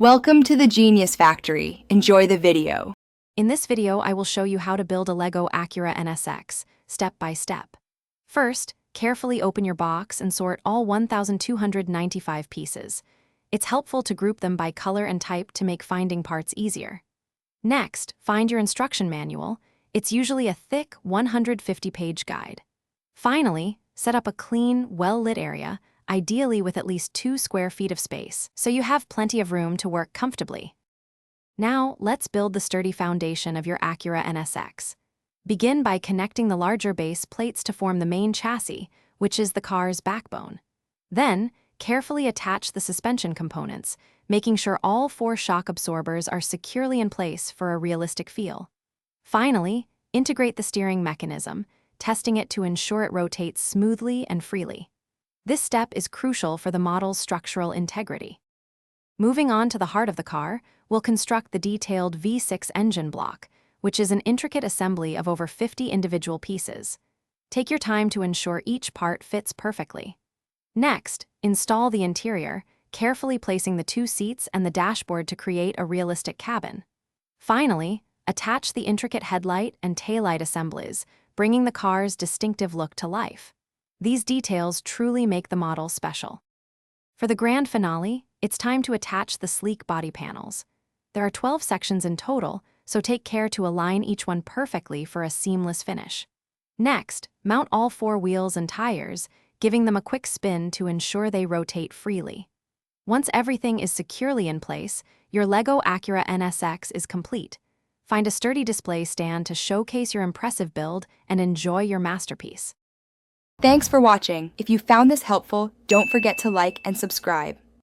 Welcome to the Genius Factory. Enjoy the video. In this video, I will show you how to build a Lego Acura NSX, step by step. First, carefully open your box and sort all 1,295 pieces. It's helpful to group them by color and type to make finding parts easier. Next, find your instruction manual. It's usually a thick 150-page guide. Finally, set up a clean, well-lit area, ideally with at least 2 square feet of space, so you have plenty of room to work comfortably. Now, let's build the sturdy foundation of your Acura NSX. Begin by connecting the larger base plates to form the main chassis, which is the car's backbone. Then, carefully attach the suspension components, making sure all 4 shock absorbers are securely in place for a realistic feel. Finally, integrate the steering mechanism, testing it to ensure it rotates smoothly and freely. This step is crucial for the model's structural integrity. Moving on to the heart of the car, we'll construct the detailed V6 engine block, which is an intricate assembly of over 50 individual pieces. Take your time to ensure each part fits perfectly. Next, install the interior, carefully placing the 2 seats and the dashboard to create a realistic cabin. Finally, attach the intricate headlight and taillight assemblies, bringing the car's distinctive look to life. These details truly make the model special. For the grand finale, it's time to attach the sleek body panels. There are 12 sections in total, so take care to align each one perfectly for a seamless finish. Next, mount all 4 wheels and tires, giving them a quick spin to ensure they rotate freely. Once everything is securely in place, your Lego Acura NSX is complete. Find a sturdy display stand to showcase your impressive build and enjoy your masterpiece. Thanks for watching. If you found this helpful, don't forget to like and subscribe.